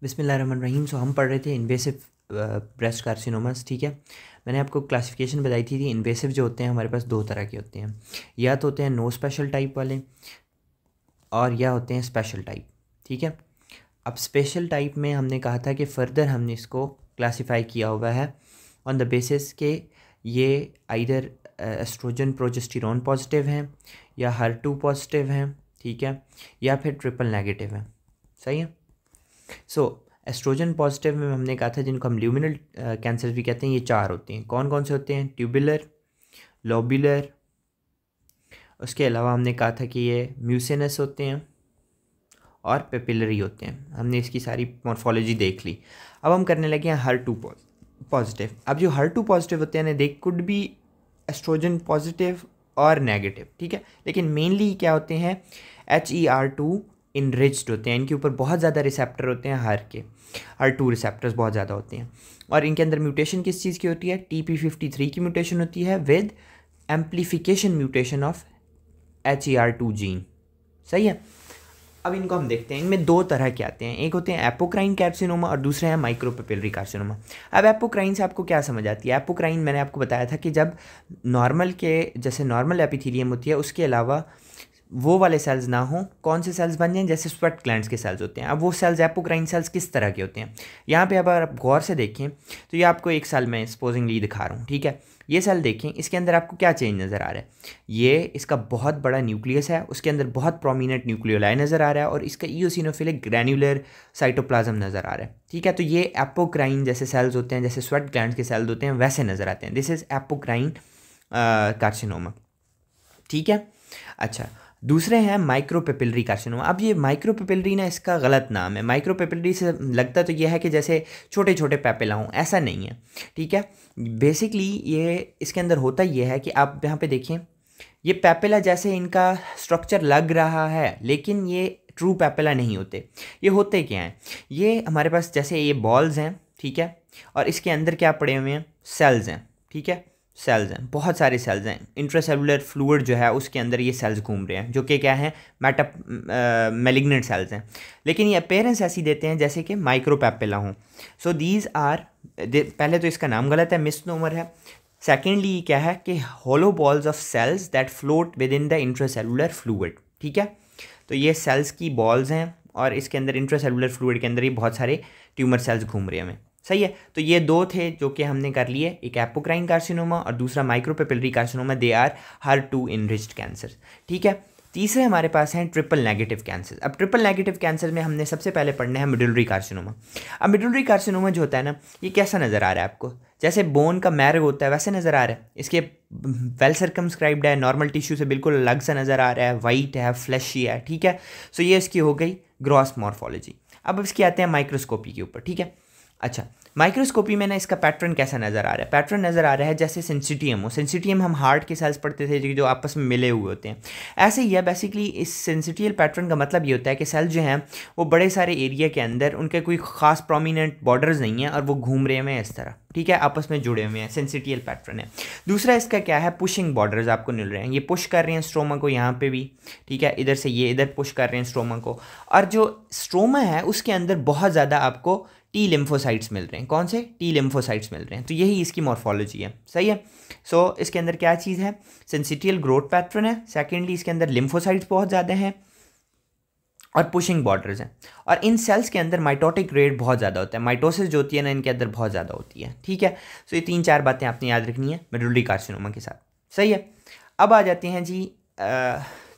बिस्मिल्लाहिर्रहमानिर्रहीम। सो हम पढ़ रहे थे इन्वेसिव ब्रेस्ट कार्सिनोमास। ठीक है, मैंने आपको क्लासिफिकेशन बताई थी। इन्वेसिव जो होते हैं हमारे पास दो तरह के होते हैं, या तो होते हैं नो स्पेशल टाइप वाले और या होते हैं स्पेशल टाइप। ठीक है, अब स्पेशल टाइप में हमने कहा था कि फ़र्दर हमने इसको क्लासिफाई किया हुआ है ऑन द बेसिस के ये आइदर एस्ट्रोजन प्रोजेस्टेरोन पॉजिटिव हैं या HER2 पॉजिटिव हैं, ठीक है, या फिर ट्रिपल नेगेटिव हैं। सही है। सो एस्ट्रोजन पॉजिटिव में हमने कहा था जिनको हम ल्यूमिनल कैंसर भी कहते हैं, ये चार होते हैं। कौन कौन से होते हैं? ट्यूबुलर, लोबुलर, उसके अलावा हमने कहा था कि ये म्यूसिनस होते हैं और पेपिलरी होते हैं। हमने इसकी सारी मॉर्फोलॉजी देख ली। अब हम करने लगे हैं HER2 पॉजिटिव। अब जो HER2 पॉजिटिव होते हैं they could be oestrogen positive और नेगेटिव, ठीक है, लेकिन मेनली क्या होते हैं HER2 इनरिच्ड होते हैं। इनके ऊपर बहुत ज़्यादा रिसेप्टर होते हैं, HER2 रिसेप्टर्स बहुत ज़्यादा होते हैं। और इनके अंदर म्यूटेशन किस चीज़ की होती है? TP53 की म्यूटेशन होती है with amplification mutation of HER2 gene. सही है। अब इनको हम देखते हैं, इनमें दो तरह के आते हैं, एक होते हैं एपोक्राइन कार्सिनोमा और दूसरे हैं माइक्रोपेपिलरी कार्सिनोमा। अब एपोक्राइन से आपको क्या समझ आती है? एपोक्राइन मैंने आपको बताया था कि जब नॉर्मल के जैसे नॉर्मल एपिथेलियम होती है उसके अलावा वो वाले सेल्स ना हो, कौन से सेल्स बन जाएं? जैसे स्वेट ग्लैंड्स के सेल्स होते हैं। अब वो सेल्स एपोक्राइन सेल्स किस तरह के होते हैं? यहाँ पे अगर आप गौर से देखें तो ये आपको एक सेल में सपोजिंगली दिखा रहा हूँ, ठीक है। ये सेल देखें, इसके अंदर आपको क्या चेंज नज़र आ रहा है? ये इसका बहुत बड़ा न्यूक्लियस है, उसके अंदर बहुत प्रोमिनेंट न्यूक्लियोलाई नज़र आ रहा है और इसका ईओसिनोफिलिक ग्रैन्युलर साइटोप्लाज्म नज़र आ रहा है, ठीक है। तो ये एपोक्राइन जैसे सेल्स होते हैं, जैसे स्वेट ग्लैंड्स के सेल्स होते हैं वैसे नज़र आते हैं। दिस इज़ एपोक्राइन कार्सिनोमा, ठीक है। अच्छा, दूसरे हैं माइक्रोपेपिलरी कार्सिनोमा। अब ये माइक्रोपेपिलरी ना इसका गलत नाम है। माइक्रोपेपिलरी से लगता तो यह है कि जैसे छोटे छोटे पेपिला हों, ऐसा नहीं है, ठीक है। बेसिकली ये इसके अंदर होता ये है कि आप यहाँ पे देखें, ये पेपिला जैसे इनका स्ट्रक्चर लग रहा है लेकिन ये ट्रू पेपिला नहीं होते। ये होते क्या हैं? ये हमारे पास जैसे ये बॉल्स हैं, ठीक है, और इसके अंदर क्या पड़े हुए हैं? सेल्स हैं, ठीक है, सेल्स हैं, बहुत सारे सेल्स हैं। इंट्रासेलुलर फ्लूइड जो है उसके अंदर ये सेल्स घूम रहे हैं जो कि क्या हैं? मैलिग्नेंट सेल्स हैं, लेकिन ये अपीयरेंस ऐसी देते हैं जैसे कि माइक्रोपेपिला हों। सो दीज आर, पहले तो इसका नाम गलत है, मिसनोमर है। सेकेंडली क्या है कि hollow balls of cells that float within the intracellular fluid, ठीक है। तो ये सेल्स की बॉल्स हैं और इसके अंदर इंट्रासेलुलर फ्लूइड के अंदर ये बहुत सारे ट्यूमर सेल्स घूम रहे हैं हमें। सही है। तो ये दो थे जो कि हमने कर लिए, एक एपोक्राइन कार्सिनोमा और दूसरा micropapillary carcinoma. They are HER2 enriched cancer, ठीक है। तीसरे हमारे पास हैं ट्रिपल नेगेटिव कैंसर। अब ट्रिपल नेगेटिव कैंसर में हमने सबसे पहले पढ़ना है मिडुलरी कार्सिनोमा। अब मिडुलरी कार्सिनोमा जो होता है ना, ये कैसा नज़र आ रहा है आपको? जैसे बोन का मैरग होता है वैसे नज़र आ रहा है। इसके वेल सर्कमस्क्राइब्ड है, नॉर्मल टिश्यू से बिल्कुल अलग सा नज़र आ रहा है, वाइट है, फ्लैशी है, ठीक है। सो ये इसकी हो गई ग्रॉस मॉर्फोलॉजी। अब इसकी आते हैं माइक्रोस्कोपी के ऊपर, ठीक है। अच्छा, माइक्रोस्कोपी में ना इसका पैटर्न कैसा नज़र आ रहा है? पैटर्न नज़र आ रहा है जैसे सेंसिटियम हो। सेंसिटियम हम हार्ट के सेल्स पढ़ते थे जो आपस में मिले हुए होते हैं, ऐसे ही है। बेसिकली इस सेंसिटियल पैटर्न का मतलब ये होता है कि सेल जो हैं वो बड़े सारे एरिया के अंदर उनके कोई ख़ास प्रोमिनेंट बॉर्डर्स नहीं हैं और वो घूम रहे हुए हैं इस तरह, ठीक है, आपस में जुड़े हुए हैं। सेंसिटियल पैटर्न है। दूसरा इसका क्या है? पुशिंग बॉर्डर्स आपको मिल रहे हैं। ये पुश कर रहे हैं स्ट्रोमा को यहाँ पे भी, ठीक है, इधर से ये इधर पुश कर रहे हैं स्ट्रोमा को। और जो स्ट्रोमा है उसके अंदर बहुत ज़्यादा आपको टी लिम्फोसाइट्स मिल रहे हैं। कौन से? टी लिम्फोसाइट्स मिल रहे हैं। तो यही इसकी मॉर्फोलॉजी है। सही है। सो इसके अंदर क्या चीज़ है? सेंसिटियल ग्रोथ पैटर्न है। सेकेंडली इसके अंदर लिम्फोसाइट्स बहुत ज़्यादा हैं और पुशिंग बॉर्डर्स हैं। और इन सेल्स के अंदर माइटोटिक रेट बहुत ज़्यादा होता है। माइटोसिस जो होती है ना इनके अंदर बहुत ज़्यादा होती है, ठीक है। सो ये 3-4 बातें आपने याद रखनी है मिडुलरी कार्सिनोमा के साथ। सही है। अब आ जाते हैं जी,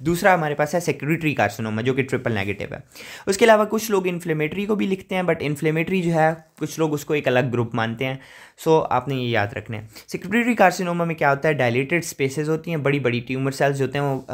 दूसरा हमारे पास है सेक्रेटरी कार्सिनोमा जो कि ट्रिपल नेगेटिव है। उसके अलावा कुछ लोग इन्फ्लेमेटरी को भी लिखते हैं, बट इन्फ्लेमेटरी जो है कुछ लोग उसको एक अलग ग्रुप मानते हैं। सो आपने ये याद रखना है। सेक्रेटरी कार्सिनोमा में क्या होता है? डायलेटेड स्पेसेस होती हैं, बड़ी बड़ी ट्यूमर सेल्स होते हैं वो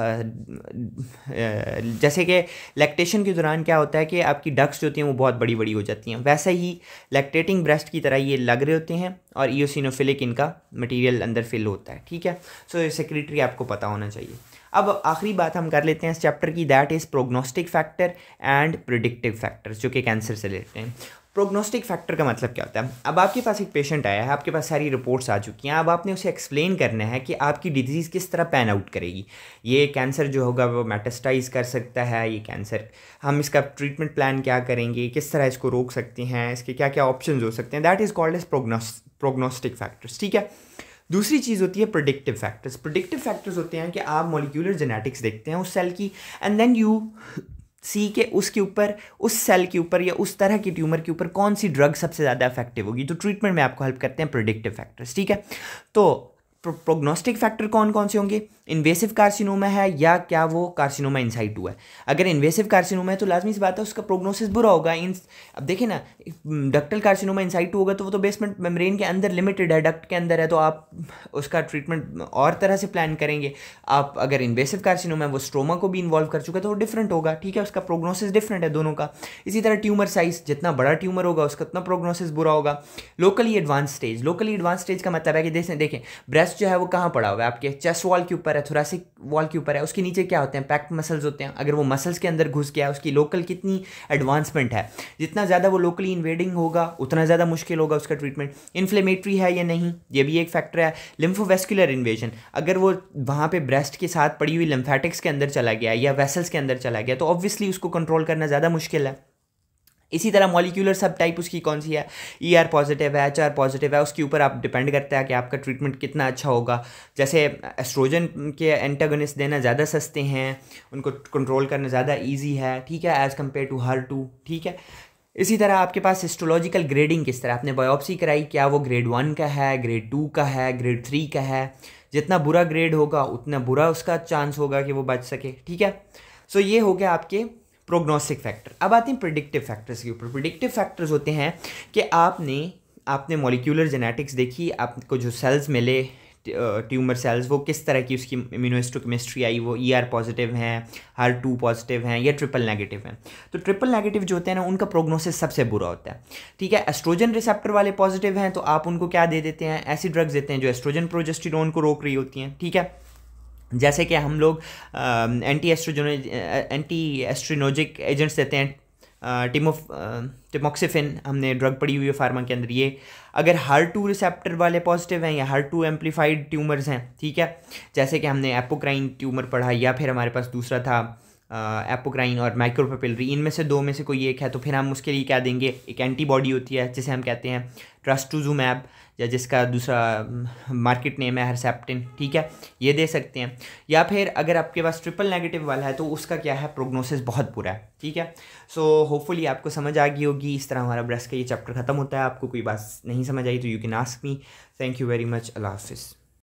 जैसे कि लैक्टेशन के दौरान क्या होता है कि आपकी डक्स जो होती हैं वो बहुत बड़ी बड़ी हो जाती हैं, वैसे ही लैक्टेटिंग ब्रेस्ट की तरह ये लग रहे होते हैं और ईओसिनोफिलिक इनका मटीरियल अंदर फिल होता है, ठीक है। सो सेक्रेटरी आपको पता होना चाहिए। अब आखिरी बात हम कर लेते हैं इस चैप्टर की, that is prognostic factor and predictive factors, जो कि कैंसर से लेते हैं। प्रोग्नोस्टिक फैक्टर का मतलब क्या होता है? अब आपके पास एक पेशेंट आया है, आपके पास सारी रिपोर्ट्स आ चुकी हैं, अब आपने उसे एक्सप्लेन करना है कि आपकी डिजीज़ किस तरह पैन आउट करेगी। ये कैंसर जो होगा वो मेटास्टाइज कर सकता है, ये कैंसर हम इसका ट्रीटमेंट प्लान क्या करेंगे, किस तरह इसको रोक सकते हैं, इसके क्या क्या ऑप्शंस हो सकते हैं, that is called as prognostic factors, ठीक है। दूसरी चीज़ होती है प्रिडिक्टिव फैक्टर्स। प्रिडिक्टिव फैक्टर्स होते हैं कि आप मॉलिक्यूलर जेनेटिक्स देखते हैं उस सेल की, एंड देन यू सी के उसके ऊपर, उस सेल के ऊपर या उस तरह की ट्यूमर के ऊपर कौन सी ड्रग सबसे ज़्यादा इफेक्टिव होगी, तो ट्रीटमेंट में आपको हेल्प करते हैं प्रिडिक्टिव फैक्टर्स, ठीक है। तो प्रोग्नोस्टिक फैक्टर कौन कौन से होंगे? इन्वेसिव कार्सिनोमा है या क्या वो कार्सिनोमा इनसाइटू है? अगर इन्वेसिव कार्सिनोमा है तो लाजमी सी बात है उसका प्रोग्नोसिस बुरा होगा। अब देखिए ना, डक्टल कार्सिनोमा इनसाइटू होगा तो वो तो बेसमेंट मेम्ब्रेन के अंदर लिमिटेड है, डक्ट के अंदर है, तो आप उसका ट्रीटमेंट और तरह से प्लान करेंगे। आप अगर इन्वेसिव कार्सिनोमा है वो स्ट्रोमा को भी इन्वॉल्व कर चुका है तो वो डिफरेंट होगा, ठीक है, उसका प्रोग्नोसिस डिफरेंट है दोनों का। इसी तरह ट्यूमर साइज, जितना बड़ा ट्यूमर होगा उसका उतना प्रोग्नोसिस बुरा होगा। लोकली एडवांस स्टेज का मतलब है कि देखें ब्रेस्ट जो है वो कहाँ पड़ा हुआ है, आपके चेस्ट वॉल के ऊपर है, थोरेसिक वॉल के ऊपर है, उसके नीचे क्या होते हैं, पैक्ड मसल्स होते हैं। अगर वो मसल्स के अंदर घुस गया, उसकी लोकल कितनी एडवांसमेंट है, जितना ज़्यादा वो लोकली इन्वेडिंग होगा उतना ज़्यादा मुश्किल होगा उसका ट्रीटमेंट। इन्फ्लेमेटरी है या नहीं, ये भी एक फैक्टर है। लिम्फोवेस्कुलर इन्वेजन, अगर वो वहाँ पे ब्रेस्ट के साथ पड़ी हुई लिम्फेटिक्स के अंदर चला गया या वेसल्स के अंदर चला गया तो ऑब्वियसली उसको कंट्रोल करना ज़्यादा मुश्किल है। इसी तरह मॉलिक्यूलर सब टाइप उसकी कौन सी है, ER पॉजिटिव है, HR पॉजिटिव है, उसके ऊपर आप डिपेंड करता है कि आपका ट्रीटमेंट कितना अच्छा होगा। जैसे एस्ट्रोजन के एंटागोनिस्ट देना ज़्यादा सस्ते हैं, उनको कंट्रोल करना ज़्यादा इजी है, ठीक है, एज़ कम्पेयर टू HER2, ठीक है। इसी तरह आपके पास हिस्टोलॉजिकल ग्रेडिंग किस तरह, आपने बायोप्सी कराई, क्या वो ग्रेड 1 का है, ग्रेड 2 का है, ग्रेड 3 का है। जितना बुरा ग्रेड होगा उतना बुरा उसका चांस होगा कि वो बच सके, ठीक है। सो ये हो गया आपके प्रोग्नोस्टिक फैक्टर। अब आते हैं प्रिडिक्टिव फैक्टर्स के ऊपर। प्रिडिक्टिव फैक्टर्स होते हैं कि आपने मॉलिक्यूलर जेनेटिक्स देखी, आपको जो सेल्स मिले ट्यूमर सेल्स, वो किस तरह की उसकी इम्यूनोहिस्टोकेमिस्ट्री आई, वो ER पॉजिटिव हैं, HER2 पॉजिटिव हैं या ट्रिपल नेगेटिव हैं। तो ट्रिपल नेगेटिव जो होते हैं ना उनका प्रोग्नोसिस सबसे बुरा होता है, ठीक है। एस्ट्रोजन रिसेप्टर वाले पॉजिटिव हैं तो आप उनको क्या दे देते हैं, ऐसी ड्रग्स देते हैं जो एस्ट्रोजन प्रोजेस्टेरोन को रोक रही होती हैं, ठीक है। जैसे कि हम लोग एंटी एस्ट्रोनोजिक एजेंट्स देते हैं, टिमोक्सिफिन हमने ड्रग पड़ी हुई है फार्मा के अंदर। ये अगर HER2 रिसेप्टर वाले पॉजिटिव हैं या HER2 एम्पलीफाइड ट्यूमर्स हैं, ठीक है, जैसे कि हमने एपोक्राइन ट्यूमर पढ़ा, या फिर हमारे पास दूसरा था एपोक्राइन और माइक्रोपेपिलरी, इनमें से दो में से कोई एक है, तो फिर हम उसके लिए क्या देंगे, एक एंटीबॉडी होती है जिसे हम कहते हैं ट्रस्टुजुमैब, या जिसका दूसरा मार्केट नेम है हर्सेप्टिन, ठीक है, ये दे सकते हैं। या फिर अगर आपके पास ट्रिपल नेगेटिव वाला है तो उसका क्या है, प्रोग्नोसिस बहुत बुरा है, ठीक है। सो होपफुली आपको समझ आ गई होगी। इस तरह हमारा ब्रेस्ट का ये चैप्टर ख़त्म होता है। आपको कोई बात नहीं समझ आई तो you can ask me. Thank you very much. अल्लाह हाफिज़।